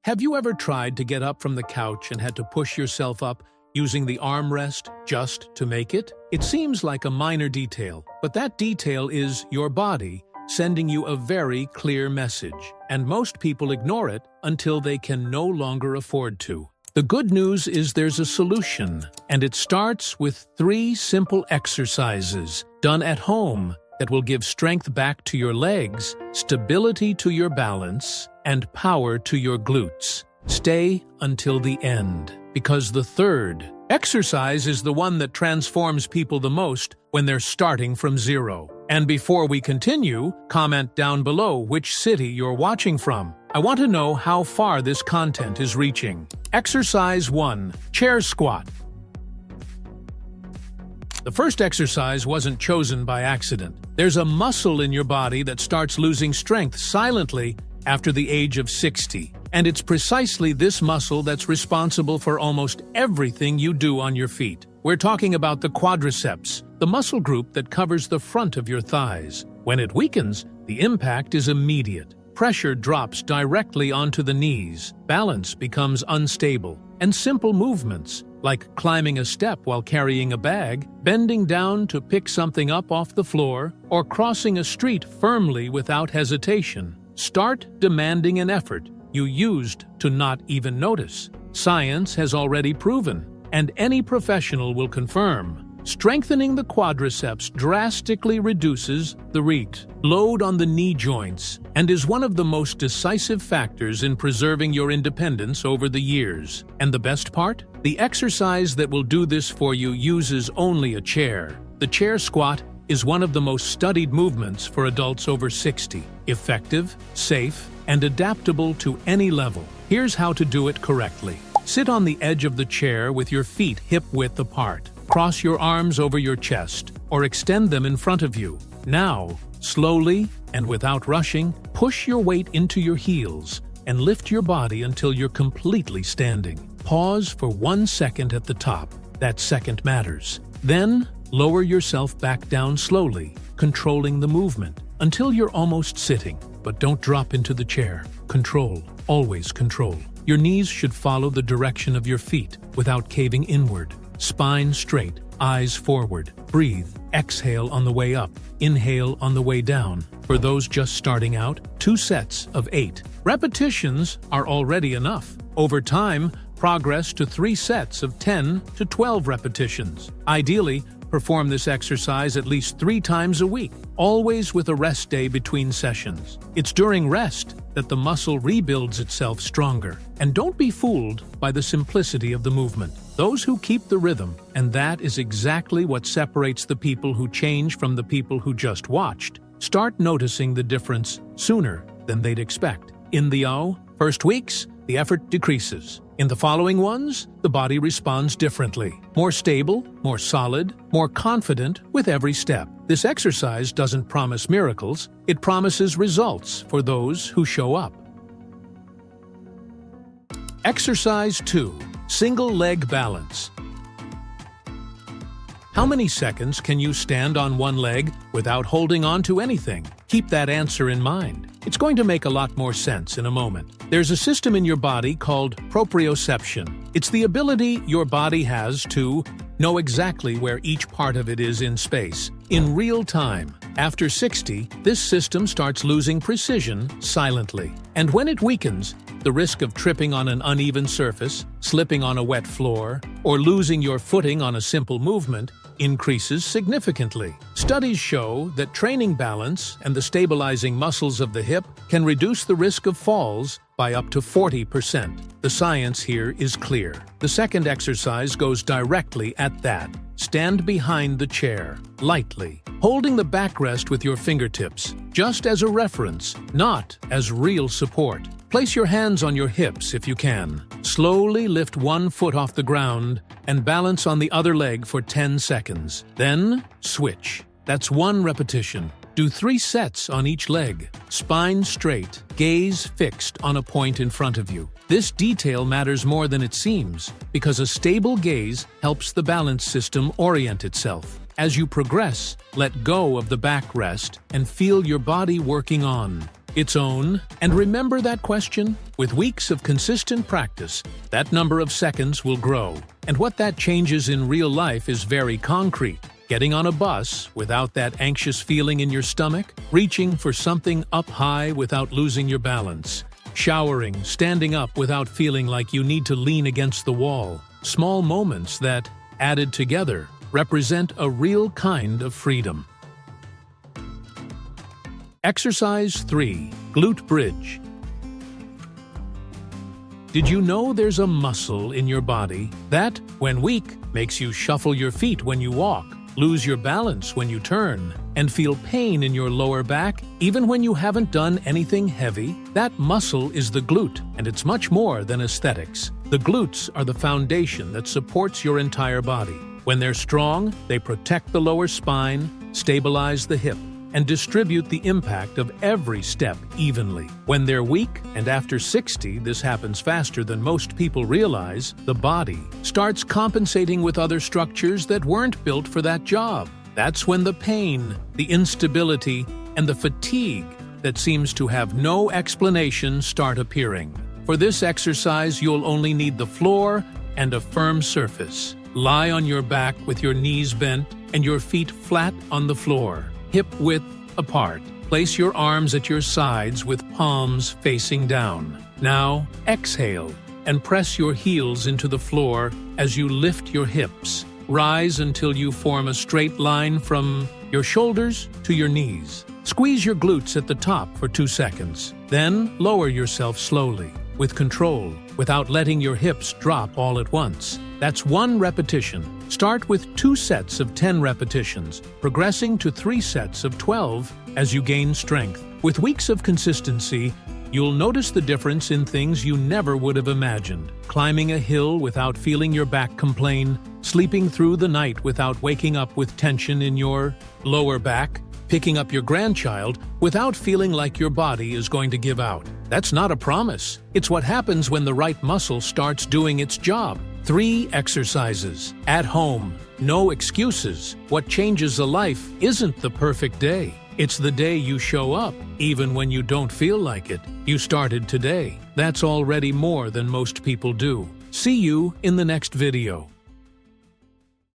Have you ever tried to get up from the couch and had to push yourself up using the armrest just to make it? It seems like a minor detail, but that detail is your body sending you a very clear message, and most people ignore it until they can no longer afford to. The good news is there's a solution, and it starts with 3 simple exercises done at home that will give strength back to your legs, stability to your balance, and power to your glutes. Stay until the end, because the third exercise is the one that transforms people the most when they're starting from zero. And before we continue, comment down below which city you're watching from. I want to know how far this content is reaching. Exercise 1. Chair squat. The first exercise wasn't chosen by accident. There's a muscle in your body that starts losing strength silently after the age of 60. And it's precisely this muscle that's responsible for almost everything you do on your feet. We're talking about the quadriceps, the muscle group that covers the front of your thighs. When it weakens, the impact is immediate. Pressure drops directly onto the knees, balance becomes unstable, and simple movements, like climbing a step while carrying a bag, bending down to pick something up off the floor, or crossing a street firmly without hesitation, start demanding an effort you used to not even notice. Science has already proven, and any professional will confirm, strengthening the quadriceps drastically reduces the load on the knee joints and is one of the most decisive factors in preserving your independence over the years. And the best part? The exercise that will do this for you uses only a chair. The chair squat is one of the most studied movements for adults over 60. Effective, safe, and adaptable to any level. Here's how to do it correctly. Sit on the edge of the chair with your feet hip-width apart. Cross your arms over your chest, or extend them in front of you. Now, slowly and without rushing, push your weight into your heels and lift your body until you're completely standing. Pause for 1 second at the top. That second matters. Then, lower yourself back down slowly, controlling the movement, until you're almost sitting. But don't drop into the chair. Control. Always control. Your knees should follow the direction of your feet without caving inward. Spine straight, eyes forward. Breathe. Exhale on the way up. Inhale on the way down. For those just starting out, 2 sets of 8 repetitions are already enough. Over time, progress to 3 sets of 10 to 12 repetitions. Ideally, perform this exercise at least 3 times a week, always with a rest day between sessions. It's during rest that the muscle rebuilds itself stronger. And don't be fooled by the simplicity of the movement. Those who keep the rhythm, and that is exactly what separates the people who change from the people who just watched, start noticing the difference sooner than they'd expect. In the first weeks, the effort decreases. In the following ones, the body responds differently. More stable, more solid, more confident with every step. This exercise doesn't promise miracles, it promises results for those who show up. Exercise 2. Single leg balance. How many seconds can you stand on one leg without holding on to anything? Keep that answer in mind. It's going to make a lot more sense in a moment. There's a system in your body called proprioception. It's the ability your body has to know exactly where each part of it is in space, in real time. After 60, this system starts losing precision silently. And when it weakens, the risk of tripping on an uneven surface, slipping on a wet floor, or losing your footing on a simple movement increases significantly. Studies show that training balance and the stabilizing muscles of the hip can reduce the risk of falls by up to 40%. The science here is clear. The second exercise goes directly at that. Stand behind the chair, lightly, holding the backrest with your fingertips, just as a reference, not as real support. Place your hands on your hips if you can. Slowly lift one foot off the ground and balance on the other leg for 10 seconds. Then, switch. That's 1 repetition. Do 3 sets on each leg. Spine straight, gaze fixed on a point in front of you. This detail matters more than it seems, because a stable gaze helps the balance system orient itself. As you progress, let go of the backrest and feel your body working on. its own. And remember that question? With weeks of consistent practice, that number of seconds will grow. And what that changes in real life is very concrete. Getting on a bus without that anxious feeling in your stomach, reaching for something up high without losing your balance, showering, standing up without feeling like you need to lean against the wall. Small moments that, added together, represent a real kind of freedom. Exercise 3. Glute Bridge. Did you know there's a muscle in your body that, when weak, makes you shuffle your feet when you walk, lose your balance when you turn, and feel pain in your lower back even when you haven't done anything heavy? That muscle is the glute, and it's much more than aesthetics. The glutes are the foundation that supports your entire body. When they're strong, they protect the lower spine, stabilize the hip, and distribute the impact of every step evenly. When they're weak, and after 60 this happens faster than most people realize, the body starts compensating with other structures that weren't built for that job. That's when the pain, the instability, and the fatigue that seems to have no explanation start appearing. For this exercise, you'll only need the floor and a firm surface. Lie on your back with your knees bent and your feet flat on the floor, hip-width apart. Place your arms at your sides with palms facing down. Now, exhale and press your heels into the floor as you lift your hips. Rise until you form a straight line from your shoulders to your knees. Squeeze your glutes at the top for 2 seconds. Then lower yourself slowly, with control, without letting your hips drop all at once. That's 1 repetition. Start with 2 sets of 10 repetitions, progressing to 3 sets of 12 as you gain strength. With weeks of consistency, you'll notice the difference in things you never would have imagined. Climbing a hill without feeling your back complain, sleeping through the night without waking up with tension in your lower back, picking up your grandchild without feeling like your body is going to give out. That's not a promise. It's what happens when the right muscle starts doing its job. 3 exercises. At home. No excuses. What changes a life isn't the perfect day. It's the day you show up, even when you don't feel like it. You started today. That's already more than most people do. See you in the next video.